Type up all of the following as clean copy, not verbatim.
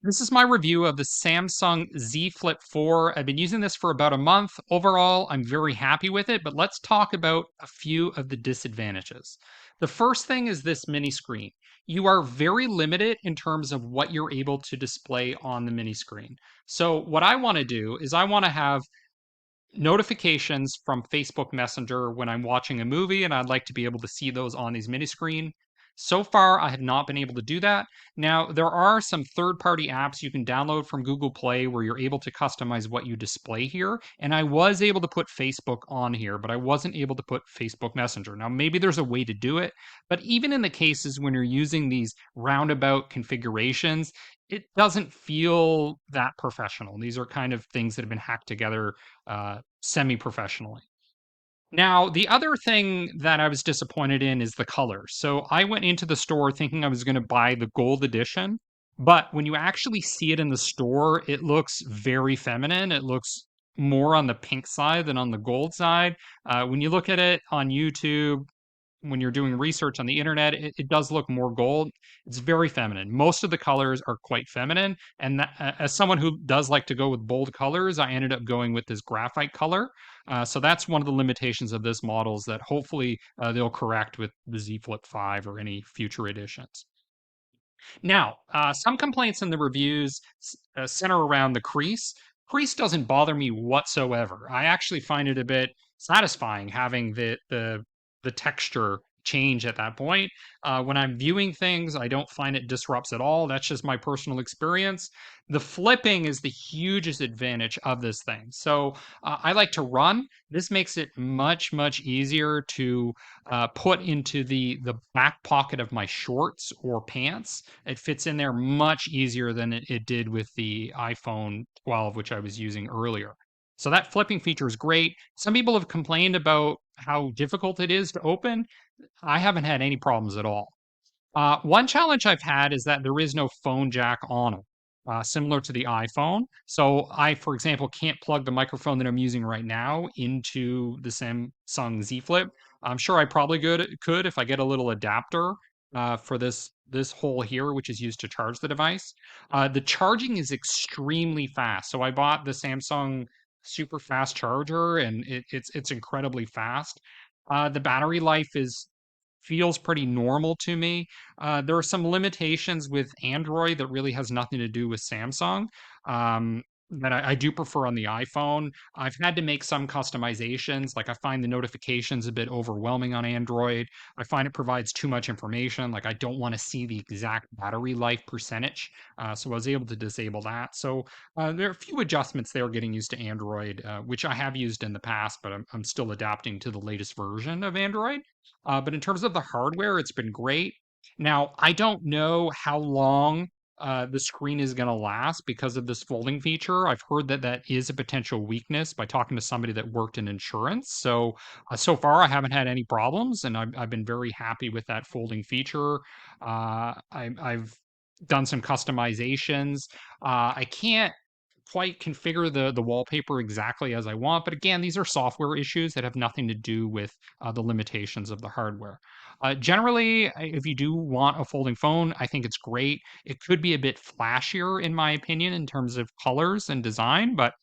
This is my review of the Samsung Z Flip 4. I've been using this for about a month. Overall, I'm very happy with it, but let's talk about a few of the disadvantages. The first thing is this mini screen. You are very limited in terms of what you're able to display on the mini screen. So, what I want to do is I want to have notifications from Facebook Messenger when I'm watching a movie, and I'd like to be able to see those on these mini screen. So far, I have not been able to do that. Now, there are some third-party apps you can download from Google Play where you're able to customize what you display here. And I was able to put Facebook on here, but I wasn't able to put Facebook Messenger. Now, maybe there's a way to do it, but even in the cases when you're using these roundabout configurations, it doesn't feel that professional. These are kind of things that have been hacked together semi-professionally. Now, the other thing that I was disappointed in is the color. So I went into the store thinking I was going to buy the gold edition, but when you actually see it in the store, it looks very feminine. It looks more on the pink side than on the gold side. When you look at it on YouTube, when you're doing research on the internet, it does look more gold. It's very feminine. Most of the colors are quite feminine. And that, as someone who does like to go with bold colors, I ended up going with this graphite color. So that's one of the limitations of this model is that hopefully they'll correct with the Z Flip 5 or any future editions. Now, some complaints in the reviews center around the crease. Crease doesn't bother me whatsoever. I actually find it a bit satisfying having the texture change at that point. When I'm viewing things, I don't find it disrupts at all. That's just my personal experience. The flipping is the hugest advantage of this thing. So I like to run. This makes it much easier to put into the back pocket of my shorts or pants. It fits in there much easier than it did with the iPhone 12, which I was using earlier. So that flipping feature is great. Some people have complained about how difficult it is to open. I haven't had any problems at all. One challenge I've had is that there is no phone jack on it, similar to the iPhone. So I, for example, can't plug the microphone that I'm using right now into the Samsung Z Flip. I'm sure I probably could if I get a little adapter for this hole here, which is used to charge the device. The charging is extremely fast. So I bought the Samsung super fast charger, and it's incredibly fast. The battery life is feels pretty normal to me. There are some limitations with Android that really has nothing to do with Samsung. That I do prefer on the iPhone. I've had to make some customizations. Like I find the notifications a bit overwhelming on Android. I find it provides too much information. Like I don't want to see the exact battery life percentage. So I was able to disable that. So there are a few adjustments there getting used to Android, which I have used in the past, but I'm still adapting to the latest version of Android. But in terms of the hardware, it's been great. Now, I don't know how long the screen is going to last because of this folding feature. I've heard that that is a potential weakness by talking to somebody that worked in insurance. So, so far, I haven't had any problems, and I've been very happy with that folding feature. I've done some customizations. I can't quite configure the wallpaper exactly as I want. But again, these are software issues that have nothing to do with the limitations of the hardware. Generally, if you do want a folding phone, I think it's great. It could be a bit flashier, in my opinion, in terms of colors and design. But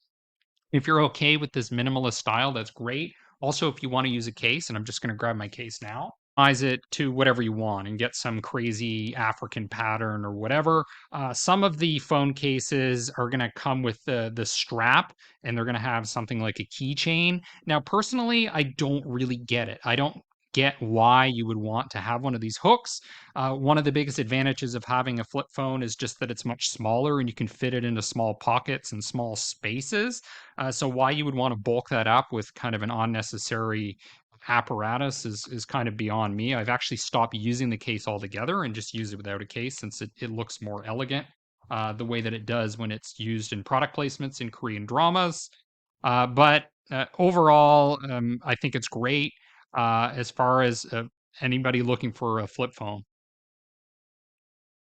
if you're okay with this minimalist style, that's great. Also, if you want to use a case, and I'm just going to grab my case now, customize it to whatever you want and get some crazy African pattern or whatever. Some of the phone cases are going to come with the strap, and they're going to have something like a keychain. Now, personally, I don't really get it. I don't get why you would want to have one of these hooks. One of the biggest advantages of having a flip phone is just that it's much smaller and you can fit it into small pockets and small spaces. So why you would want to bulk that up with kind of an unnecessary apparatus is kind of beyond me. I've actually stopped using the case altogether and just use it without a case since it looks more elegant the way that it does when it's used in product placements in Korean dramas. But overall, I think it's great as far as anybody looking for a flip phone.